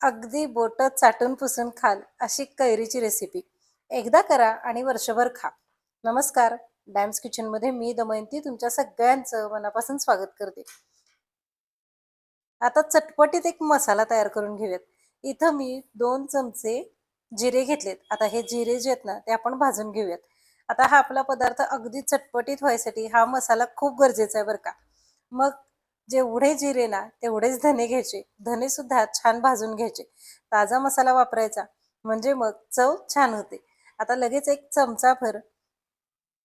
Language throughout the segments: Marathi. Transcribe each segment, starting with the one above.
अगदी बोटं चाटून पुसून खाल अशी कैरीची रेसिपी एकदा करा आणि वर्षभर खा. नमस्कार. डॅम्स किचनमध्ये मी दमयंती तुमच्या सगळ्यांचं मनापासून स्वागत करते. आता चटपटीत एक मसाला तयार करून घेऊयात. इथं मी 2 चमचे जिरे घेतलेत. आता हे जिरे जे आहेत ना ते आपण भाजून घेऊयात. आता हा आपला पदार्थ अगदी चटपटीत व्हायसाठी हा मसाला खूप गरजेचा आहे बरं का. मग जेवढे जिरे ना तेवढेच धने घ्यायचे. धने सुद्धा छान भाजून घ्यायचे. ताजा मसाला वापरायचा म्हणजे मग चव छान होते. आता लगेच एक चमचाभर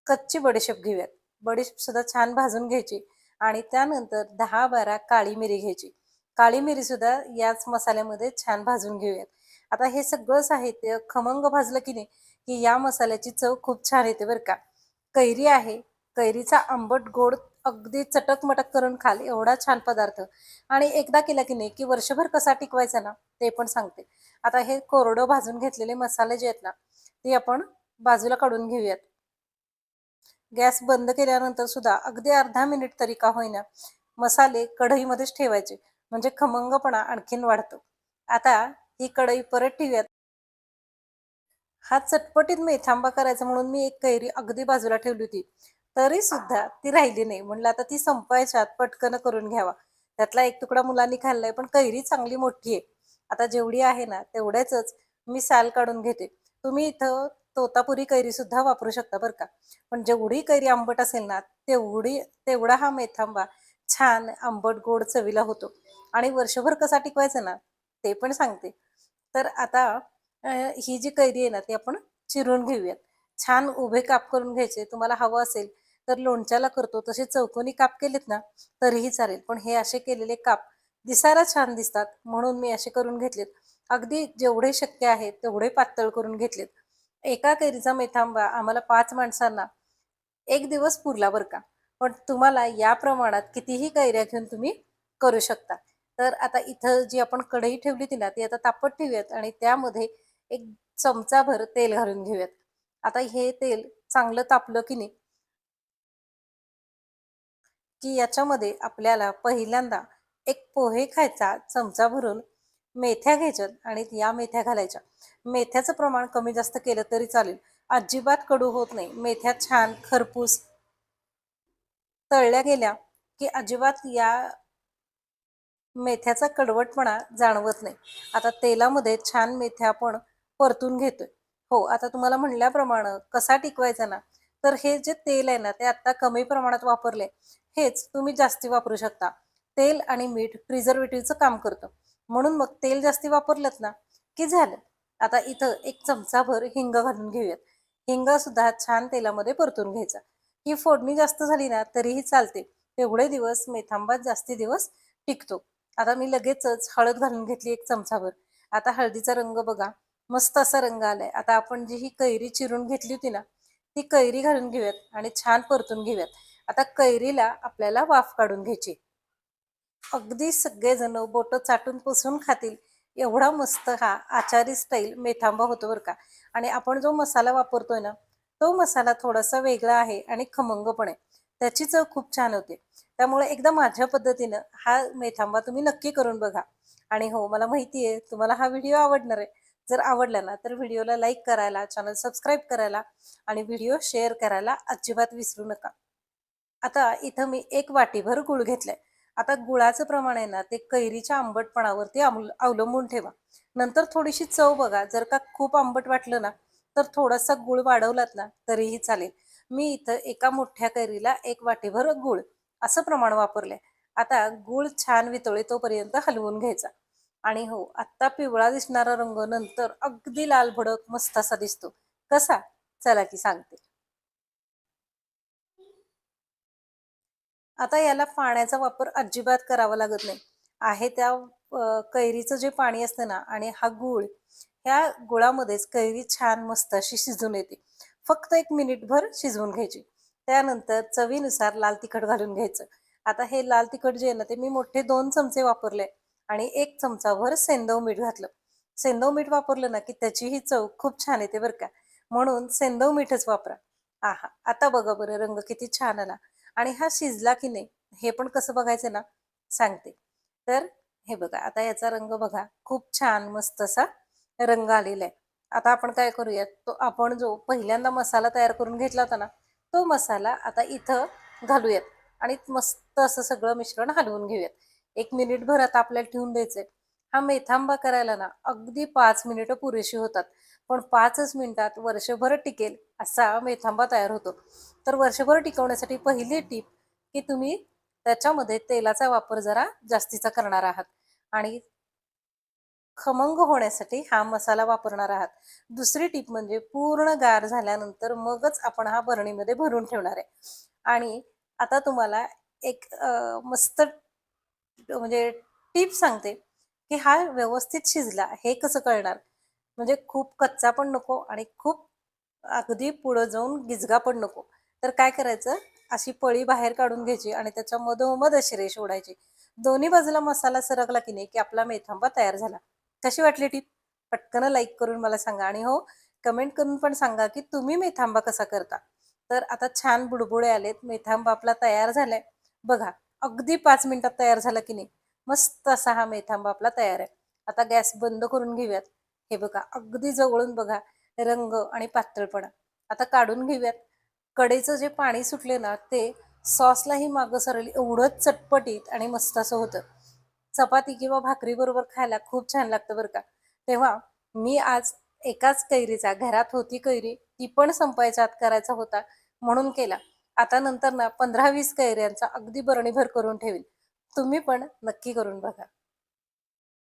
कच्ची बडीशेप घेऊयात. बडीशेप सुद्धा छान भाजून घ्यायची आणि त्यानंतर 10-12 काळी मिरी घ्यायची. काळी मिरी सुद्धा याच मसाल्यामध्ये छान भाजून घेऊयात. आता हे सगळं साहित्य खमंग भाजलं की नाही, की या मसाल्याची चव खूप छान येते बरं का. कैरी आहे. कैरीचा आंबट गोड अगदी चटक-मटक करून खाल एवढा छान पदार्थ आणि एकदा केला की नाही, की वर्षभर कसा टिकवायचा ना, ते पण सांगते. आता हे कोरडं भाजून घेतलेले मसाले जे आहेत ना, ते आपण बाजूला काढून घेऊयात. गॅस बंद केल्यानंतर सुद्धा अगदी अर्धा मिनिट तरी का होईना मसाले कढईमध्येच ठेवायचे म्हणजे खमंगपणा आणखीन वाढतो. आता ही कढई परत ठेवूयात. हा चटपटीत मेथांबा करायचा म्हणून मी एक कैरी अगदी बाजूला ठेवली होती. तरी सुद्धा ती राहिली नाही. म्हणलं आता ती संपवायच्या आत पटकन करून घ्यावा. त्यातला एक तुकडा मुलांनी खाल्लाय, पण कैरी चांगली मोठी आहे. आता जेवढी आहे ना तेवढ्याचच मी साल काढून घेते. तुम्ही इथं तोतापुरी कैरी सुद्धा वापरू शकता बरं का. पण जेवढी कैरी आंबट असेल ना तेवढा हा मेथांबा छान आंबट गोड चवीला होतो. आणि वर्षभर कसा टिकवायचा ना ते पण सांगते. तर आता ही जी कैरी आहे ना ती आपण चिरून घेऊयात. छान उभे काप करून घ्यायचे. तुम्हाला हवं असेल तर लोणच्याला करतो तसे चौकोनी काप केलेत ना तरीही चालेल. पण हे असे केलेले काप दिसायला छान दिसतात म्हणून मी असे करून घेतलेत. अगदी जेवढे शक्य आहे तेवढे पातळ करून घेतलेत. एका कैरीचा मेथांबा आम्हाला 5 माणसांना 1 दिवस पुरला बरं का. पण तुम्हाला या प्रमाणात कितीही कैऱ्या घेऊन तुम्ही करू शकता. तर आता इथं जी आपण कढई ठेवली होती ना, ती आता तापत ठेवूयात आणि त्यामध्ये 1 चमचाभर तेल घालून घेऊयात. आता हे तेल चांगलं तापलं की नाही, की याच्यामध्ये आपल्याला पहिल्यांदा एक पोहे खायचा चमचा भरून मेथ्या घ्यायच्यात आणि या मेथ्या घालायच्या. मेथ्याचं प्रमाण कमी जास्त केलं तरी चालेल. अजिबात कडू होत नाही. मेथ्या छान खरपूस तळल्या गेल्या, की अजिबात या मेथ्याचा कडवटपणा जाणवत नाही. आता तेलामध्ये छान मेथ्या आपण परतून घेतोय. हो, आता तुम्हाला म्हणल्याप्रमाणे कसा टिकवायचा ना, तर हे जे तेल आहे ना, ते आत्ता कमी प्रमाणात वापरले. हेच तुम्ही जास्ती वापरू शकता. तेल आणि मीठ प्रिझर्व्हेटिव्हचं काम करतं. म्हणून मग तेल जास्ती वापरलत ना, की झालं. आता इथं 1 चमचाभर हिंग घालून घेऊयात. हिंगसुद्धा छान तेलामध्ये परतून घ्यायचा. ही फोडणी जास्त झाली ना, तरीही चालते. तेवढे दिवस मेथांबा जास्ती दिवस टिकतो. आता मी लगेचच हळद घालून घेतली 1 चमचाभर. आता हळदीचा रंग बघा, मस्त असा रंग आलाय. आता आपण जी ही कैरी चिरून घेतली होती ना, ती कैरी घालून घेऊयात आणि छान परतून घेऊयात. आता कैरीला आपल्याला वाफ काढून घ्यायची. अगदी सगळेजण बोटं चाटून पुसून खातील एवढा मस्त हा आचारी स्टाईल मेथांबा होतो बरं का. आणि आपण जो मसाला वापरतोय ना, तो मसाला थोडासा वेगळा आहे आणि खमंग पण आहे. त्याची चव खूप छान होते. त्यामुळे एकदा माझ्या पद्धतीनं हा मेथांबा तुम्ही नक्की करून बघा. आणि हो, मला माहिती आहे तुम्हाला हा व्हिडिओ आवडणार आहे. जर आवडला ना, तर व्हिडिओला लाईक करायला, चॅनल सबस्क्राईब करायला आणि व्हिडिओ शेअर करायला अजिबात विसरू नका. आता इथं मी 1 वाटीभर गूळ घेतलाय. आता गुळाचं प्रमाण आहे ना, ते कैरीच्या आंबटपणावरती अवलंबून ठेवा. नंतर थोडीशी चव बघा. जर का खूप आंबट वाटलं ना, तर थोडासा गूळ वाढवलात ना, तरीही चालेल. मी इथं एका मोठ्या कैरीला 1 वाटीभर गूळ असं प्रमाण वापरलंय. आता गूळ छान वितळे तोपर्यंत हलवून घ्यायचा. आणि हो, आत्ता पिवळा दिसणारा रंग नंतर अगदी लाल भडक मस्त असा दिसतो. कसा? चला की सांगते. आता याला पाण्याचा वापर अजिबात करावा लागत नाही. आहे त्या कैरीचं जे पाणी असतं ना आणि हा गूळ, ह्या गुळामध्येच कैरी छान मस्त अशी शिजून येते. फक्त 1 मिनिटभर शिजवून घ्यायची. त्यानंतर चवीनुसार लाल तिखट घालून घ्यायचं. आता हे लाल तिखट जे आहे ना, ते मी मोठे 2 चमचे वापरले आणि 1 चमचाभर सेंधव मीठ घातलं. सेंधव मीठ वापरलं ना, की त्याचीही चव खूप छान येते बरं का. म्हणून सेंधव मीठच वापरा. आहा! आता बघा बरं रंग किती छान आला. आणि हा शिजला की नाही हे पण कसं बघायचं ना सांगते. तर हे बघा आता याचा रंग बघा खूप छान मस्त असा रंग आलेला आहे. आता आपण काय करूयात, तो आपण जो पहिल्यांदा मसाला तयार करून घेतला होता ना, तो मसाला आता इथं घालूयात आणि मस्त असं सगळं मिश्रण हलवून घेऊयात. 1 मिनिटभर आता आपल्याला ठेवून द्यायचंय. हा मेथांबा करायला ना अगदी 5 मिनिटं पुरेशी होतात. पण 5च मिनिटात वर्षभर टिकेल असा मेथांबा तयार होतो. तर वर्षभर टिकवण्यासाठी पहिली टीप, की तुम्ही त्याच्यामध्ये तेलाचा वापर जरा जास्तीचा करणार आहात आणि खमंग होण्यासाठी हा मसाला वापरणार आहात. दुसरी टीप म्हणजे पूर्ण गार झाल्यानंतर मगच आपण हा बरणीमध्ये भरून ठेवणार आहे. आणि आता तुम्हाला एक मस्त म्हणजे टिप सांगते, की हा व्यवस्थित शिजला हे कसं कळणार? म्हणजे खूप कच्चा पण नको आणि खूप अगदी पुढं जाऊन गिजगा पण नको. तर काय करायचं, अशी पळी बाहेर काढून घ्यायची आणि त्याच्या मधोमध अशी रेष ओढायची. दोन्ही बाजूला मसाला सरकला की नाही, की आपला मेथांबा तयार झाला. कशी वाटली टिप? पटकन लाईक करून मला सांगा आणि हो, कमेंट करून पण सांगा, की तुम्ही मेथांबा कसा करता? तर आता छान बुडबुडे आलेत. मेथांबा आपला तयार झालाय. बघा, अगदी 5 मिनिटात तयार झाला की नाही? मस्त असा हा मेथांबा आपला तयार आहे. आता गॅस बंद करून घेऊयात. हे बघा, अगदी जवळून बघा रंग आणि पातळपणा. आता काढून घेऊयात. कढईचं जे पाणी सुटले ना, ते सॉसलाही मागं सरेल एवढंच चटपटीत आणि मस्त असं होतं. चपाती किंवा भाकरीबरोबर खायला खूप छान लागतं बरं का. तेव्हा मी आज एकाच कैरीचा, घरात होती कैरी, ती पण संपायच्या आत करायचा होता म्हणून केला. आता नंतर ना 15-20 कैऱ्यांचा अगदी बरणीभर करून ठेवीन. तुम्ही पण नक्की करून बघा.